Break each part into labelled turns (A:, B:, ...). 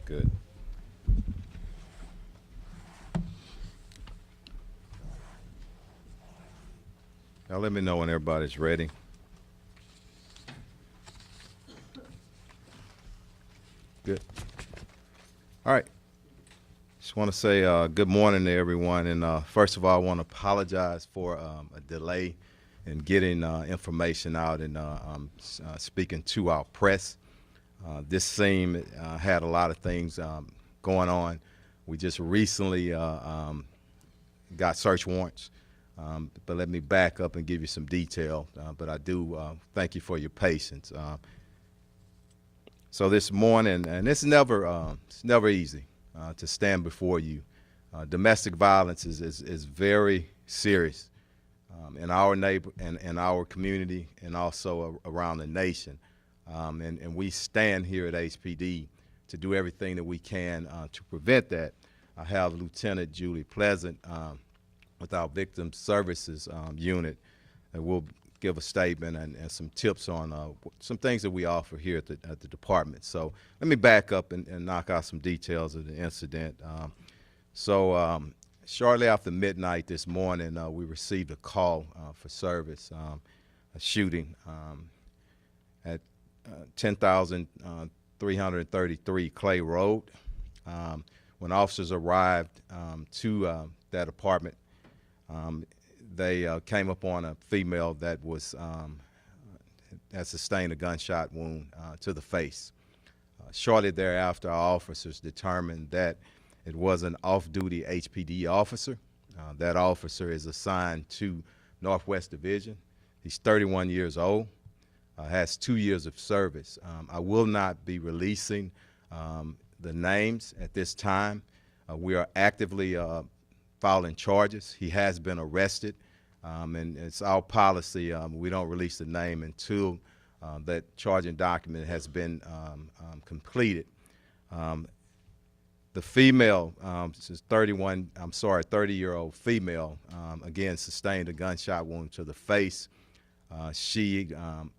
A: Good. Now let me know when everybody's ready. Good. All right. Just want to say good morning to everyone. And first of all, I want to apologize for a delay in getting information out and speaking to our press. This team had a lot of things going on. We just recently got search warrants. But let me back up and give you some detail. But I do thank you for your patience. So this morning, and it's never easy to stand before you. Domestic violence is very serious in our in our community and also around the nation. And we stand here at HPD to do everything that we can to prevent that. I have Lieutenant Julie Pleasant with our Victim Services unit, and we'll give a statement and some tips on some things that we offer here at the department. So let me back up and knock out some details of the incident. Shortly after midnight this morning, we received a call for service, a shooting at 10,333 Clay Road. When officers arrived to that apartment, they came upon a female that had sustained a gunshot wound to the face. Shortly thereafter, our officers determined that it was an off-duty HPD officer. That officer is assigned to Northwest Division. He's 31 years old, has 2 years of service. I will not be releasing the names at this time. We are actively filing charges. He has been arrested, and it's our policy. We don't release the name until that charging document has been completed. The female, this is 30-year-old female, again sustained a gunshot wound to the face. She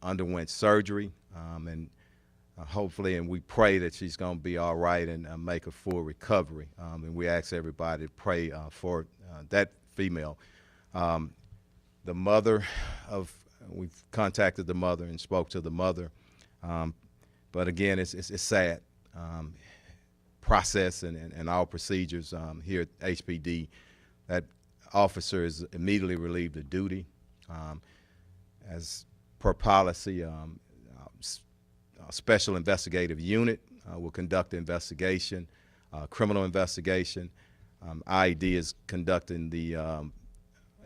A: underwent surgery, and hopefully, and we pray that she's going to be all right and make a full recovery. And we ask everybody to pray for that female. The mother we've contacted the mother and spoke to the mother. But again, it's sad. Process and our procedures here at HPD, that officer is immediately relieved of duty. As per policy, Special Investigative Unit will conduct the investigation, criminal investigation. IED is conducting the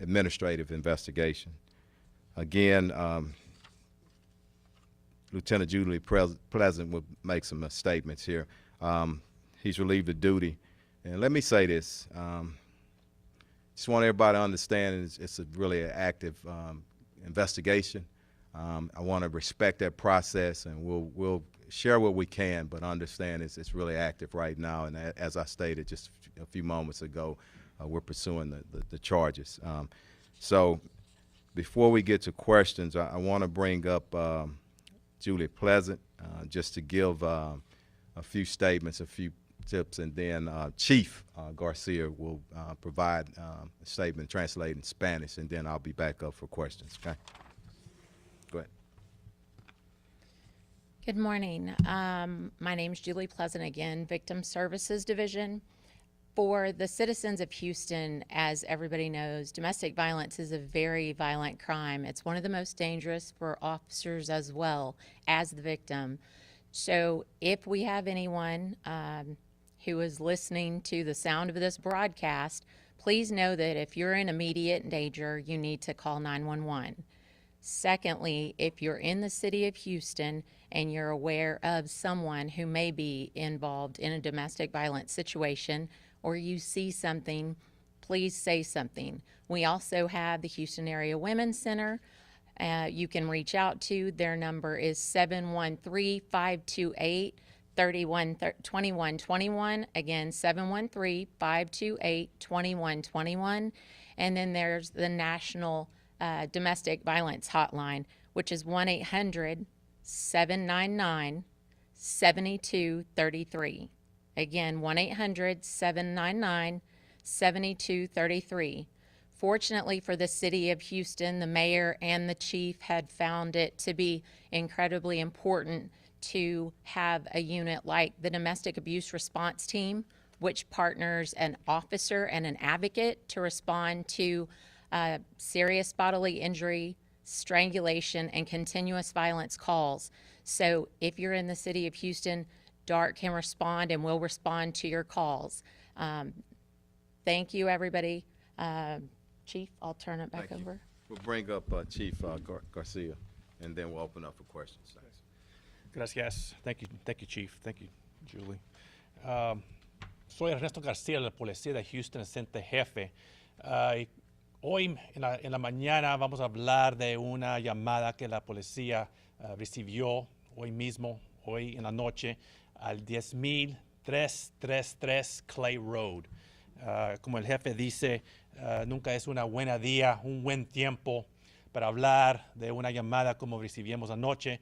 A: administrative investigation. Again, Lieutenant Julie Pleasant will make some statements here. He's relieved of duty. And let me say this. Just want everybody to understand it's a really active investigation. I want to respect that process, and we'll share what we can, but understand it's really active right now. And as I stated just a few moments ago, we're pursuing the charges. So before we get to questions, I want to bring up Julie Pleasant just to give a few statements, a few tips, and then Chief Garcia will provide a statement translated in Spanish, and then I'll be back up for questions. Okay. Go ahead.
B: Good morning. My name is Julie Pleasant again, Victim Services Division. For the citizens of Houston, as everybody knows, domestic violence is a very violent crime. It's one of the most dangerous for officers as well as the victim. So if we have anyone who is listening to the sound of this broadcast, please know that if you're in immediate danger, you need to call 911. Secondly, if you're in the city of Houston and you're aware of someone who may be involved in a domestic violence situation, or you see something, please say something. We also have the Houston Area Women's Center. You can reach out to. Their number is 713-528-2121. Again, 713-528-2121. And then there's the National Domestic Violence Hotline, which is 1-800-799-7233. Again, 1-800-799-7233. Fortunately for the city of Houston, the mayor and the chief had found it to be incredibly important to have a unit like the Domestic Abuse Response Team, which partners an officer and an advocate to respond to serious bodily injury, strangulation, and continuous violence calls. So if you're in the city of Houston, DART can respond and will respond to your calls. Thank you, everybody. Chief, I'll turn it back
A: Thank you.
B: over.
A: We'll bring up Chief Garcia, and then we'll open up for questions. Thanks.
C: Gracias. Thank you, Chief. Thank you, Julie. Soy Ernesto García, de la Policía de Houston, asistente jefe. Y hoy en la mañana vamos a hablar de una llamada que la policía recibió hoy mismo, hoy en la noche, al 10,333 Clay Road. Como el jefe dice, nunca es una buena día, un buen tiempo para hablar de una llamada como recibimos anoche,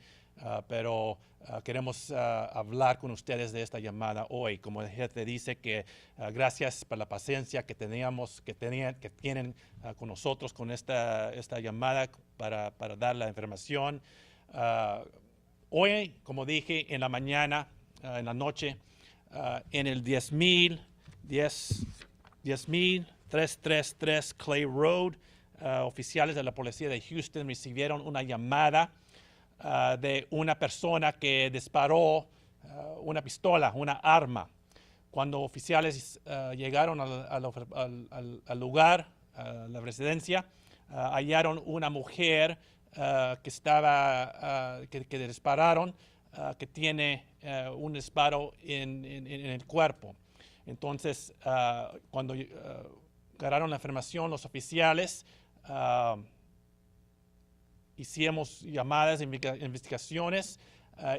C: pero queremos hablar con ustedes de esta llamada hoy. Como el jefe dice, que gracias por la paciencia que tienen con nosotros con esta llamada para dar la información. Hoy, como dije, en la mañana, en la noche, en el 10,333 Clay Road, oficiales de la policía de Houston recibieron una llamada de una persona que disparó una pistola, una arma. Cuando oficiales llegaron al lugar, a la residencia, hallaron una mujer que dispararon, que tiene un disparo en el cuerpo. Entonces, cuando agarraron la información, los oficiales hicimos llamadas, investigaciones,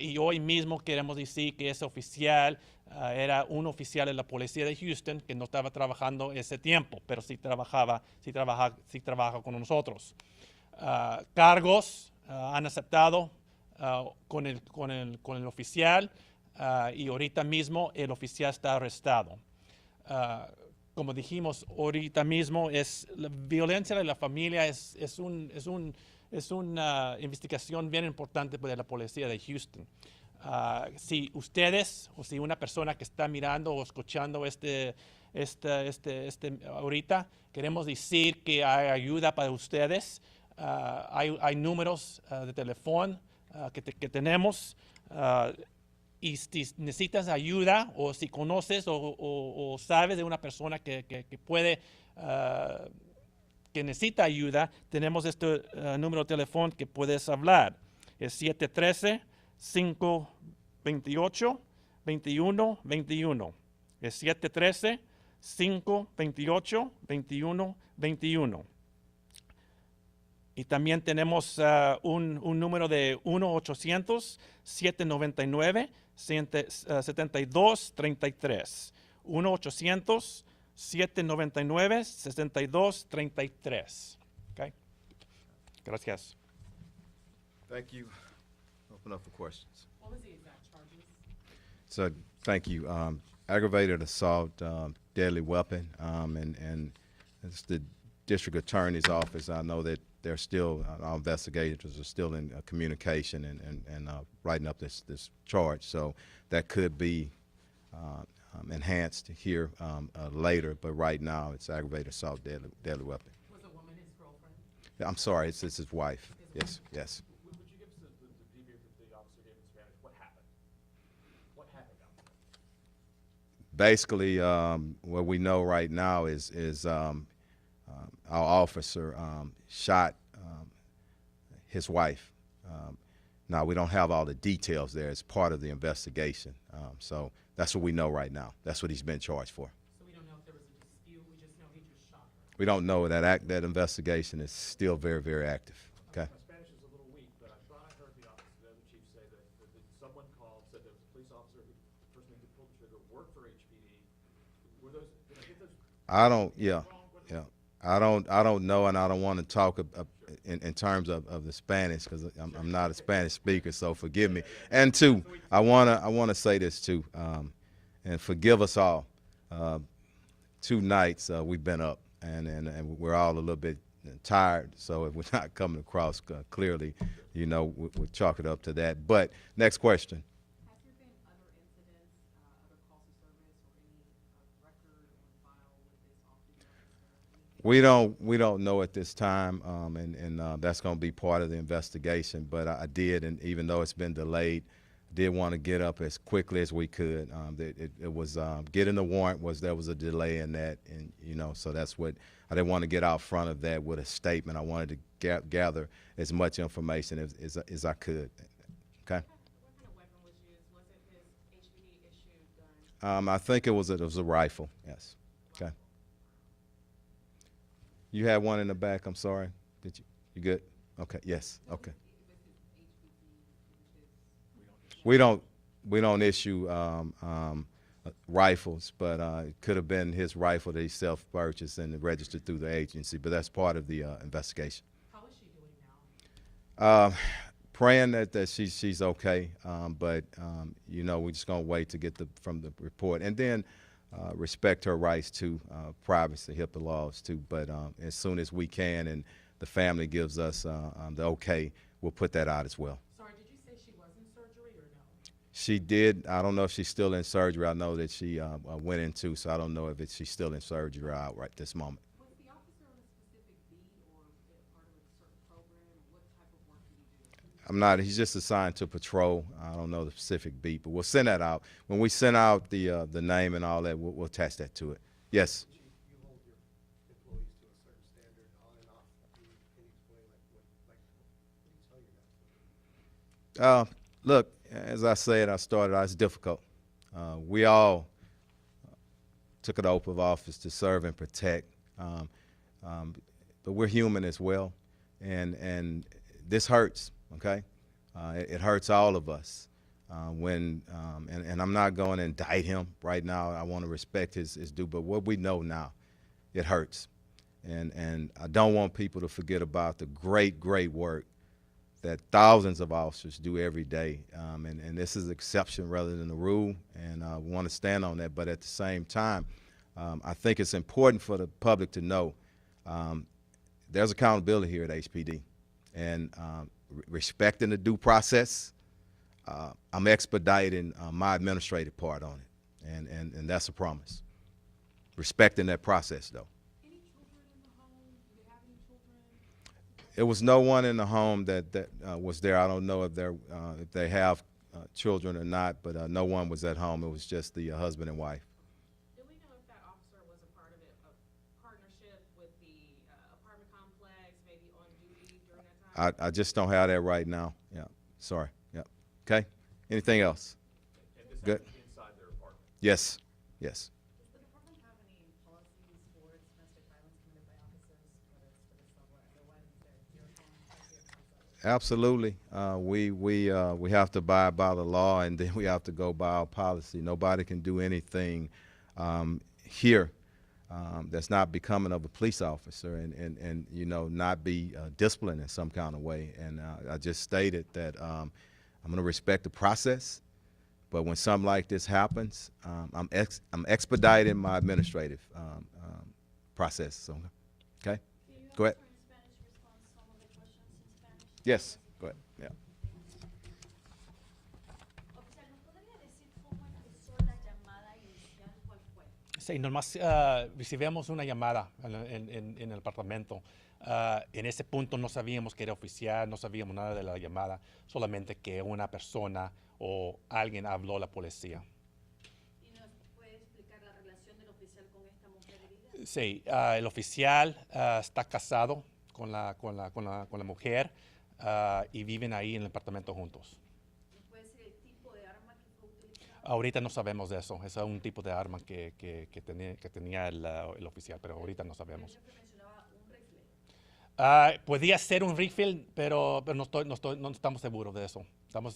C: y hoy mismo queremos decir que ese oficial era un oficial de la policía de Houston que no estaba trabajando ese tiempo, pero sí trabaja con nosotros. Cargos han aceptado con el oficial, y ahorita mismo el oficial está arrestado. Como dijimos ahorita mismo, la violencia de la familia es una investigación bien importante para la policía de Houston. Si ustedes o si una persona que está mirando o escuchando ahorita, queremos decir que hay ayuda para ustedes. Hay números de teléfono que tenemos. Y si necesitas ayuda, o si conoces o sabes de una persona que necesita ayuda, tenemos este número de teléfono que puedes hablar. Es 713-528-2121. Es 713-528-2121. Y también tenemos un número de 1-800-799-7233. 1-800-799-7233. Okay? Gracias.
A: Thank you. Open up for questions.
D: What was the exact charges?
A: So, thank you. Aggravated assault, deadly weapon, and it's the district attorney's office. I know that they're still, our investigators are still in communication and writing up this charge. So that could be enhanced here later, but right now it's aggravated assault, deadly weapon.
D: Was the woman his girlfriend?
A: I'm sorry, it's his wife. Yes, yes.
E: Would you give us the debrief that the officer gave in Spanish? What happened? What happened down there?
A: Basically, what we know right now is our officer shot his wife. Now, we don't have all the details there. It's part of the investigation. So that's what we know right now. That's what he's been charged for.
D: So we don't know if there was a dispute. We just know he just shot her.
A: We don't know. That investigation is still very, very active. Okay.
E: My Spanish is a little weak, but I thought I heard the other chief say that someone called, said there was a police officer, the person who pulled the trigger worked for HPD. Were those? Did I get those?
A: I don't. Yeah. Yeah. I don't know, and I don't want to talk in terms of the Spanish, because I'm not a Spanish speaker, so forgive me. And two, I wanna say this too. and forgive us all. 2 nights we've been up, and we're all a little bit tired. So if we're not coming across clearly, we'll chalk it up to that. But next question.
D: Has there been other incidents, other calls of service, or any record on file with this off-duty officer?
A: We don't know at this time, and that's going to be part of the investigation. But I did, and even though it's been delayed, did want to get up as quickly as we could. It was getting the warrant there was a delay in that, and so that's what I didn't want to get out front of that with a statement. I wanted to gather as much information as I could. Okay.
D: What kind of weapon was used? Was it his HPD issued gun?
A: I think it was a rifle. Yes. Okay. You had one in the back. I'm sorry. Did you? You good? Okay. Yes. Okay. We don't issue rifles, but it could have been his rifle that he self-purchased and registered through the agency. But that's part of the investigation.
D: How is she doing now?
A: Praying that she's okay, but we're just gonna wait to get from the report, and then respect her rights to privacy, HIPAA laws too. But as soon as we can, and the family gives us the okay, we'll put that out as well.
D: Sorry, did you say she was in surgery or no?
A: She did. I don't know if she's still in surgery. I know that she went into, so I don't know if she's still in surgery or out right this moment.
D: Was the officer on a specific beat or part of a certain program? What type of work did he do?
A: I'm not. He's just assigned to patrol. I don't know the specific beat, but we'll send that out. When we send out the name and all that, we'll attach that to it. Yes.
F: Chief, you hold your employees to a certain standard on and off. Can you explain what do you tell your guys?
A: Look, as I said, it's difficult. We all took an oath of office to serve and protect, but we're human as well, and this hurts. Okay, it hurts all of us. And I'm not going to indict him right now. I want to respect his due, but what we know now, it hurts, and I don't want people to forget about the great work that thousands of officers do every day, and this is exception rather than the rule, and we want to stand on that. But at the same time, I think it's important for the public to know there's accountability here at HPD, and respecting the due process. I'm expediting my administrative part on it, and that's a promise. Respecting that process, though.
D: Any children in the home? Do they have any children?
A: It was no one in the home that was there. I don't know if they have children or not, but no one was at home. It was just the husband and wife.
D: Do we know if that officer was a part of a partnership with the apartment complex, maybe on duty during that time?
A: I just don't have that right now. Yeah, sorry. Yeah. Okay. Anything else?
E: And this
A: Good.
E: happened inside their apartment.
A: Yes.
G: Does the department have any policies for domestic violence committed by officers, whether it's to this level or otherwise? Is there your policy?
A: Absolutely. We have to abide by the law, and then we have to go by our policy. Nobody can do anything here that's not becoming of a police officer, and not be disciplined in some kind of way. And I just stated that I'm going to respect the process, but when something like this happens, I'm expediting my administrative process. So, okay, go ahead. Yes, go ahead. Yeah.
H: Oficial, ¿nos podría decir cómo empezó la llamada inicial? ¿Cuál fue?
C: Sí, nomás recibimos una llamada en el apartamento. En ese punto no sabíamos que era oficial, no sabíamos nada de la llamada, solamente que una persona o alguien habló a la policía.
H: ¿Y nos puede explicar la relación del oficial con esta mujer herida?
C: Sí, el oficial está casado con la mujer y viven ahí en el apartamento juntos.
H: ¿Nos puede decir el tipo de arma que fue utilizada?
C: Ahorita no sabemos de eso, es un tipo de arma que tenía el oficial, pero ahorita no sabemos.
H: Creo que mencionaba un rifle.
C: Podía ser un rifle, pero no estamos seguros de eso.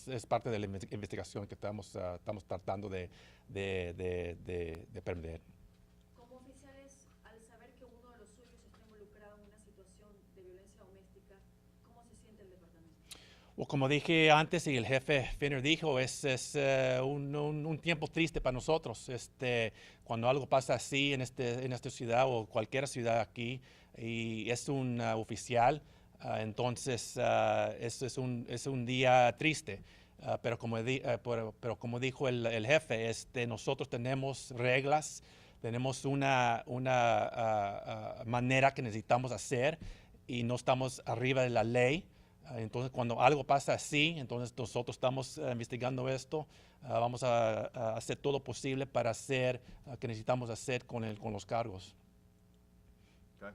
C: Es parte de la investigación que estamos tratando de perder.
H: Como oficiales, al saber que uno de los suyos está involucrado en una situación de violencia doméstica, ¿cómo se siente el departamento?
C: O como dije antes y el jefe Finner dijo, es un tiempo triste para nosotros. Cuando algo pasa así en esta ciudad o cualquier ciudad aquí y es un oficial, entonces es un día triste. Pero como dijo el jefe, nosotros tenemos reglas, tenemos una manera que necesitamos hacer y no estamos arriba de la ley. Entonces, cuando algo pasa así, entonces nosotros estamos investigando esto. Vamos a hacer todo posible para hacer lo que necesitamos hacer con los cargos.
A: Okay.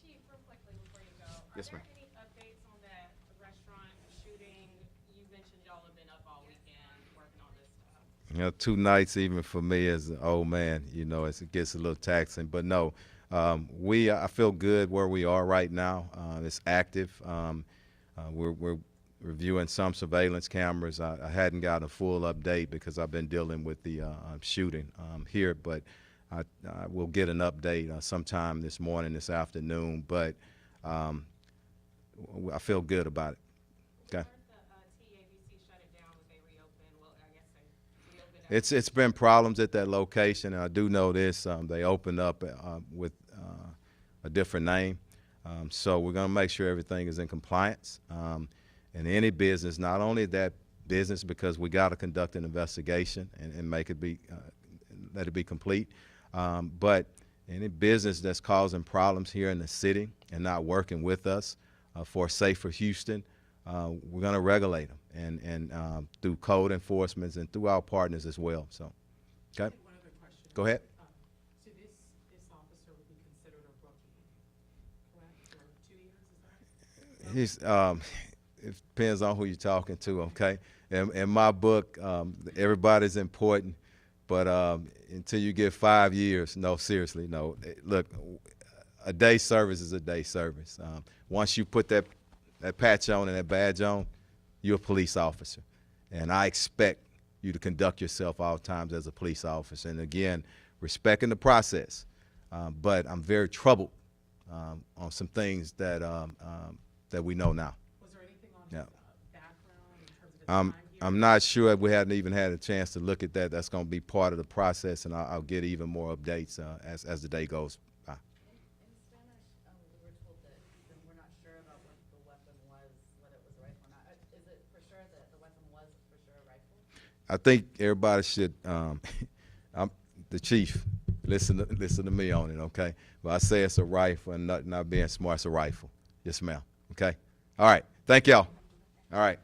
D: Chief, real quickly before you go, are
A: Yes,
D: there
A: ma'am.
D: any updates on that restaurant shooting? You mentioned y'all have been up all weekend working on this stuff.
A: You know, 2 nights even for me as an old man, you know, it gets a little taxing. But no, I feel good where we are right now. It's active. We're reviewing some surveillance cameras. I hadn't gotten a full update because I've been dealing with the shooting here, but I will get an update sometime this morning, this afternoon. But I feel good about it. Okay.
D: Weren't the TABC shut it down when they reopened? Well, I guess they reopened.
A: It's been problems at that location, and I do know this. They opened up with a different name. So we're going to make sure everything is in compliance. And any business, not only that business, because we got to conduct an investigation and make it let it be complete, but any business that's causing problems here in the city and not working with us for a safer Houston, we're going to regulate them and through code enforcement and through our partners as well. So, okay,
D: One other question.
A: go ahead.
D: So this officer would be considered a rookie, correct? For 2 years, is that?
A: It depends on who you're talking to, okay? In my book, everybody's important, but until you get 5 years, no, seriously, no. Look, a day service is a day service. Once you put that patch on and that badge on, you're a police officer. And I expect you to conduct yourself all times as a police officer. And again, respecting the process. But I'm very troubled on some things that we know now.
D: Was there anything on
A: Yeah.
D: his background in terms of his time here?
A: I'm not sure. We hadn't even had a chance to look at that. That's going to be part of the process, and I'll get even more updates as the day goes by.
G: In Spanish, we were told that we're not sure about what the weapon was, whether it was a rifle or not. Is it for sure that the weapon was for sure a rifle?
A: I think everybody should. I'm the chief. Listen to me on it, okay? But I say it's a rifle, and not being smart, it's a rifle. Yes, ma'am. Okay. All right. Thank y'all. All right.